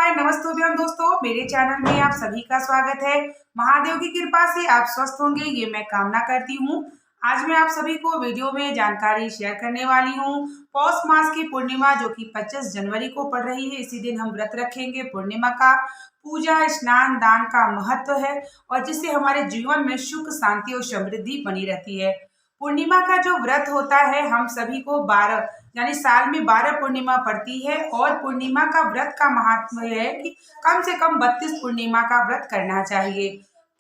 हाय नमस्तुभ्यम दोस्तों, मेरे चैनल में आप सभी का स्वागत है। महादेव की कृपा से आप स्वस्थ होंगे ये मैं कामना करती हूँ। आज मैं आप सभी को वीडियो में जानकारी शेयर करने वाली हूँ। पौष मास की पूर्णिमा जो कि 25 जनवरी को पड़ रही है, इसी दिन हम व्रत रखेंगे। पूर्णिमा का पूजा स्नान दान का महत्व है और जिससे हमारे जीवन में सुख शांति और समृद्धि बनी रहती है। पूर्णिमा का जो व्रत होता है हम सभी को 12 यानी साल में 12 पूर्णिमा पड़ती है और पूर्णिमा का व्रत का महात्म है कि कम से कम 32 पूर्णिमा का व्रत करना चाहिए।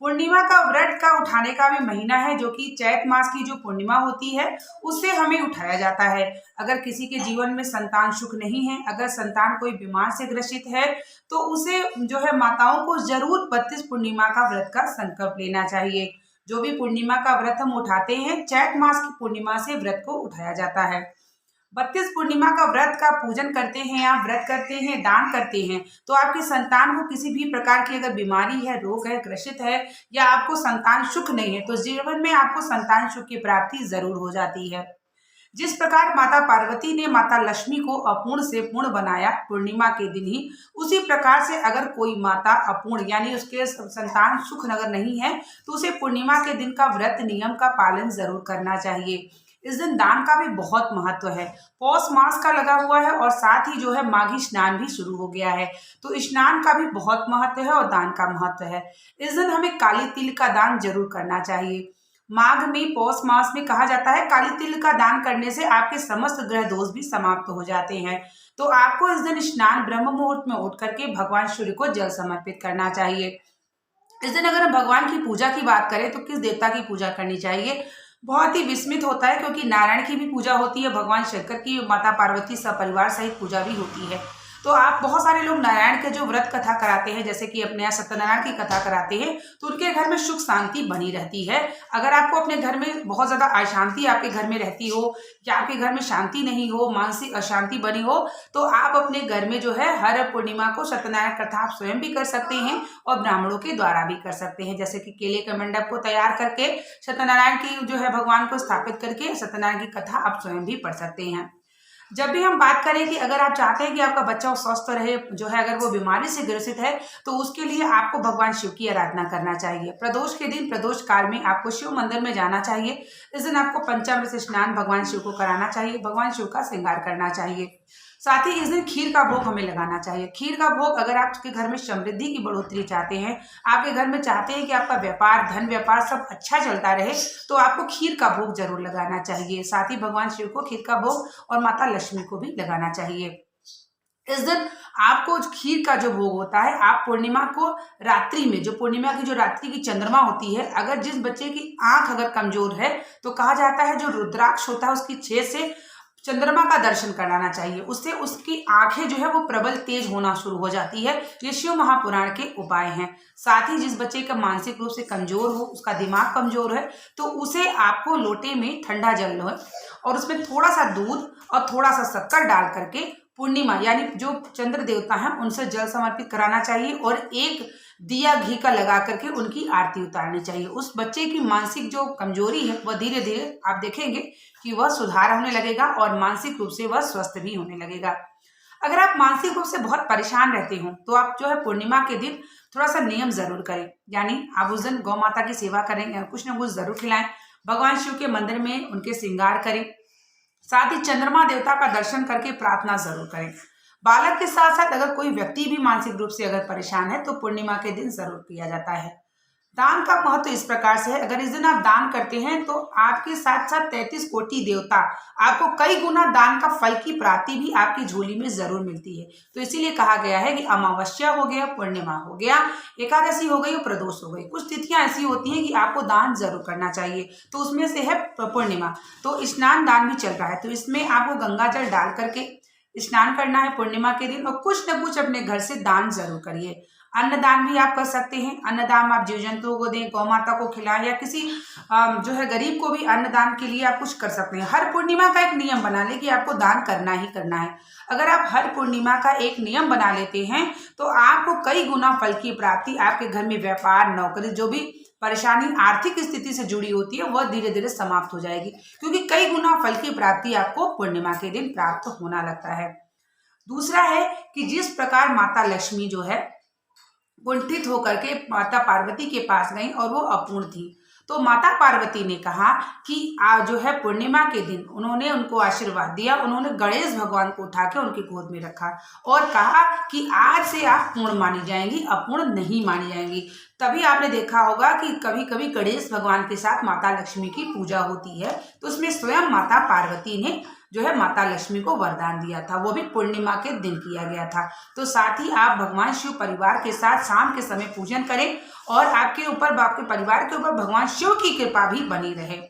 पूर्णिमा का व्रत का उठाने का भी महीना है जो कि चैत मास की जो पूर्णिमा होती है उससे हमें उठाया जाता है। अगर किसी के जीवन में संतान सुख नहीं है, अगर संतान कोई बीमार से ग्रसित है तो उसे जो है माताओं को जरूर 32 पूर्णिमा का व्रत का संकल्प लेना चाहिए। जो भी पूर्णिमा का व्रत हम उठाते हैं चैत मास की पूर्णिमा से व्रत को उठाया जाता है। 32 पूर्णिमा का व्रत का पूजन करते हैं, आप व्रत करते हैं, दान करते हैं तो आपकी संतान को किसी भी प्रकार की अगर बीमारी है, रोग है, ग्रसित है या आपको संतान सुख नहीं है तो जीवन में आपको संतान सुख की प्राप्ति जरूर हो जाती है। जिस प्रकार माता पार्वती ने माता लक्ष्मी को अपूर्ण से पूर्ण बनाया पूर्णिमा के दिन ही, उसी प्रकार से अगर कोई माता अपूर्ण यानी उसके संतान सुख नगर नहीं है तो उसे पूर्णिमा के दिन का व्रत नियम का पालन जरूर करना चाहिए। इस दिन दान का भी बहुत महत्व है। पौष मास का लगा हुआ है और साथ ही जो है माघी स्नान भी शुरू हो गया है तो स्नान का भी बहुत महत्व है और दान का महत्व है। इस दिन हमें काली तिल का दान जरूर करना चाहिए। माघ में पौष मास में कहा जाता है काली तिल का दान करने से आपके समस्त ग्रह दोष भी समाप्त हो जाते हैं। तो आपको इस दिन स्नान ब्रह्म मुहूर्त में उठ करके भगवान सूर्य को जल समर्पित करना चाहिए। इस दिन अगर हम भगवान की पूजा की बात करें तो किस देवता की पूजा करनी चाहिए, बहुत ही विस्मित होता है क्योंकि नारायण की भी पूजा होती है, भगवान शंकर की माता पार्वती सपरिवार सहित पूजा भी होती है। तो आप बहुत सारे लोग नारायण के जो व्रत कथा कराते हैं जैसे कि अपने यहाँ सत्यनारायण की कथा कराते हैं तो उनके घर में सुख शांति बनी रहती है। अगर आपको अपने घर में बहुत ज्यादा अशांति आपके घर में रहती हो या आपके घर में शांति नहीं हो, मानसिक अशांति बनी हो तो आप अपने घर में जो है हर पूर्णिमा को सत्यनारायण कथा आप स्वयं भी कर सकते हैं और ब्राह्मणों के द्वारा भी कर सकते हैं। जैसे कि केले के मंडप को तैयार करके सत्यनारायण की जो है भगवान को स्थापित करके सत्यनारायण की कथा आप स्वयं भी पढ़ सकते हैं। जब भी हम बात करें कि अगर आप चाहते हैं कि आपका बच्चा स्वस्थ रहे, जो है अगर वो बीमारी से ग्रसित है तो उसके लिए आपको भगवान शिव की आराधना करना चाहिए। प्रदोष के दिन प्रदोष काल में आपको शिव मंदिर में जाना चाहिए। इस दिन आपको पंचामृत से स्नान भगवान शिव को कराना चाहिए, भगवान शिव का श्रृंगार करना चाहिए। साथ ही इस दिन खीर का भोग हमें लगाना चाहिए। खीर का भोग अगर आपके घर में समृद्धि की बढ़ोतरी चाहते हैं, आपके घर में चाहते हैं कि आपका व्यापार धन व्यापार सब अच्छा चलता रहे तो आपको खीर का भोग जरूर लगाना चाहिए। साथ ही भगवान शिव को खीर का भोग और माता लक्ष्मी को भी लगाना चाहिए। इस दिन आपको खीर का जो भोग होता है आप पूर्णिमा को रात्रि में, जो पूर्णिमा की जो रात्रि की चंद्रमा होती है, अगर जिस बच्चे की आंख अगर कमजोर है तो कहा जाता है जो रुद्राक्ष होता है उसकी छेद से चंद्रमा का दर्शन कराना चाहिए, उससे उसकी आंखें जो है वो प्रबल तेज होना शुरू हो जाती है। ये शिव महापुराण के उपाय हैं। साथ ही जिस बच्चे का मानसिक रूप से कमजोर हो, उसका दिमाग कमजोर है तो उसे आपको लोटे में ठंडा जल लो और उसमें थोड़ा सा दूध और थोड़ा सा शक्कर डाल करके पूर्णिमा यानी जो चंद्र देवता हैं उनसे जल समर्पित कराना चाहिए और एक दिया घी का लगा करके उनकी आरती उतारनी चाहिए। उस बच्चे की मानसिक जो कमजोरी है वह धीरे धीरे आप देखेंगे कि वह सुधार होने लगेगा और मानसिक रूप से वह स्वस्थ भी होने लगेगा। अगर आप मानसिक रूप से बहुत परेशान रहते हो तो आप जो है पूर्णिमा के दिन थोड़ा सा नियम जरूर करें, यानी आप उस दिन गौ माता की सेवा करें, कुछ ना कुछ जरूर खिलाएं, भगवान शिव के मंदिर में उनके श्रृंगार करें, साथ ही चंद्रमा देवता का दर्शन करके प्रार्थना जरूर करें। बालक के साथ साथ अगर कोई व्यक्ति भी मानसिक रूप से अगर परेशान है तो पूर्णिमा के दिन जरूर किया जाता है। दान का महत्व इस प्रकार से है, अगर इस दिन आप दान करते हैं तो आपके साथ साथ 33 कोटि देवता आपको कई गुना दान का फल की प्राप्ति भी आपकी झोली में जरूर मिलती है। तो इसीलिए कहा गया है कि अमावस्या हो गया, पूर्णिमा हो गया, एकादशी हो गई, प्रदोष हो गई, कुछ तिथियां ऐसी होती हैं कि आपको दान जरूर करना चाहिए। तो उसमें से है पूर्णिमा, तो स्नान दान भी चल रहा है तो इसमें आपको गंगा जल डाल करके स्नान करना है पूर्णिमा के दिन और कुछ न कुछ अपने घर से दान जरूर करिए। अन्नदान भी आप कर सकते हैं, अन्नदान आप जीव जंतुओं को दें, गौ माता को खिलाएं या किसी जो है गरीब को भी अन्नदान के लिए आप कुछ कर सकते हैं। हर पूर्णिमा का एक नियम बना ले कि आपको दान करना ही करना है। अगर आप हर पूर्णिमा का एक नियम बना लेते हैं तो आपको कई गुना फल की प्राप्ति, आपके घर में व्यापार नौकरी जो भी परेशानी आर्थिक स्थिति से जुड़ी होती है वह धीरे धीरे समाप्त हो जाएगी, क्योंकि कई गुना फल की प्राप्ति आपको पूर्णिमा के दिन प्राप्त होना लगता है। दूसरा है कि जिस प्रकार माता लक्ष्मी जो है कुंठित होकर के माता पार्वती के पास गई और वो अपूर्ण थी, तो माता पार्वती ने कहा कि जो है पूर्णिमा के दिन उन्होंने उनको आशीर्वाद दिया। उन्होंने गणेश भगवान को उठा के उनकी गोद में रखा और कहा कि आज से आप पूर्ण मानी जाएंगी, अपूर्ण नहीं मानी जाएंगी। तभी आपने देखा होगा कि कभी कभी गणेश भगवान के साथ माता लक्ष्मी की पूजा होती है, तो उसमें स्वयं माता पार्वती ने जो है माता लक्ष्मी को वरदान दिया था, वो भी पूर्णिमा के दिन किया गया था। तो साथ ही आप भगवान शिव परिवार के साथ शाम के समय पूजन करें और आपके ऊपर, आपके परिवार के ऊपर भगवान शिव की कृपा भी बनी रहे।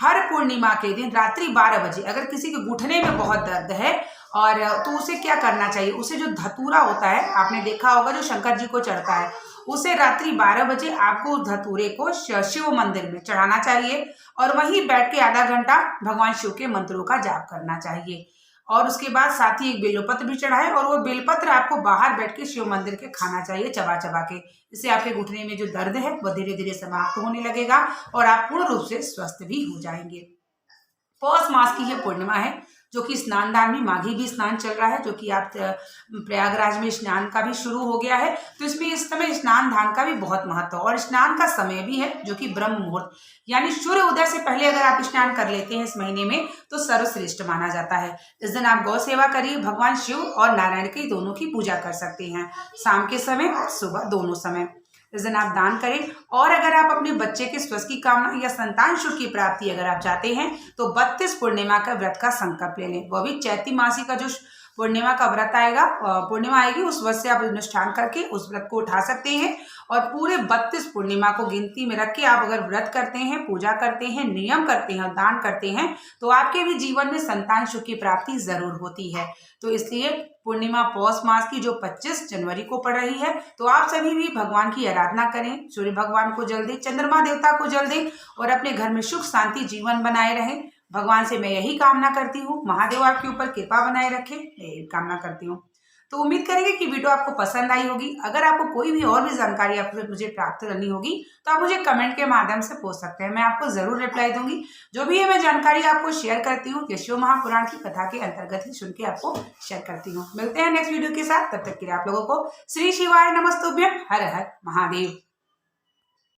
हर पूर्णिमा के दिन रात्रि 12 बजे अगर किसी के घुटने में बहुत दर्द है और तो उसे क्या करना चाहिए, उसे जो धतूरा होता है, आपने देखा होगा जो शंकर जी को चढ़ता है, उसे रात्रि 12 बजे आपको धतूरे को शिव मंदिर में चढ़ाना चाहिए और वहीं बैठ के आधा घंटा भगवान शिव के मंत्रों का जाप करना चाहिए। और उसके बाद साथ ही एक बेलपत्र भी चढ़ाए और वो बेलपत्र आपको बाहर बैठ के शिव मंदिर के खाना चाहिए चबा चबा के। इससे आपके घुटने में जो दर्द है वह धीरे धीरे समाप्त होने लगेगा और आप पूर्ण रूप से स्वस्थ भी हो जाएंगे। पौष मास की यह पूर्णिमा है जो कि स्नान दान में, माघी भी स्नान चल रहा है जो कि आप प्रयागराज में स्नान का भी शुरू हो गया है, तो इसमें इस समय स्नान दान का भी बहुत महत्व है और स्नान का समय भी है जो कि ब्रह्म मुहूर्त, यानी सूर्य उदय से पहले अगर आप स्नान कर लेते हैं इस महीने में तो सर्वश्रेष्ठ माना जाता है। इस दिन आप गौ सेवा करिए, भगवान शिव और नारायण की दोनों की पूजा कर सकते हैं, शाम के समय और सुबह दोनों समय। इस दिन आप दान करें और अगर आप अपने बच्चे के स्वास्थ्य की कामना या संतान सुख की प्राप्ति अगर आप चाहते हैं तो 32 पूर्णिमा का व्रत का संकल्प ले लें। वह भी चैती मासी का जो पूर्णिमा का व्रत आएगा, पूर्णिमा आएगी, उस व्रत से आप अनुष्ठान करके उस व्रत को उठा सकते हैं और पूरे 32 पूर्णिमा को गिनती में रख के आप अगर व्रत करते हैं, पूजा करते हैं, नियम करते हैं, दान करते हैं तो आपके भी जीवन में संतान सुख की प्राप्ति जरूर होती है। तो इसलिए पूर्णिमा पौष मास की जो 25 जनवरी को पड़ रही है, तो आप सभी भी भगवान की आराधना करें, सूर्य भगवान को जल दें, चंद्रमा देवता को जल दें और अपने घर में सुख शांति जीवन बनाए रहें। भगवान से मैं यही कामना करती हूँ, महादेव आपके ऊपर कृपा बनाए रखें, मैं यही कामना करती हूँ। तो उम्मीद करेंगे कि वीडियो आपको पसंद आई होगी। अगर आपको कोई भी और भी जानकारी आपसे मुझे प्राप्त करनी होगी तो आप मुझे कमेंट के माध्यम से पूछ सकते हैं, मैं आपको जरूर रिप्लाई दूंगी। जो भी है मैं जानकारी आपको शेयर करती हूँ, ये शिव महापुराण की कथा के अंतर्गत ही सुन के आपको शेयर करती हूँ। मिलते हैं नेक्स्ट वीडियो के साथ, तब तक के लिए आप लोगों को श्री शिवाय नमस्तुभ्यम, हर हर महादेव।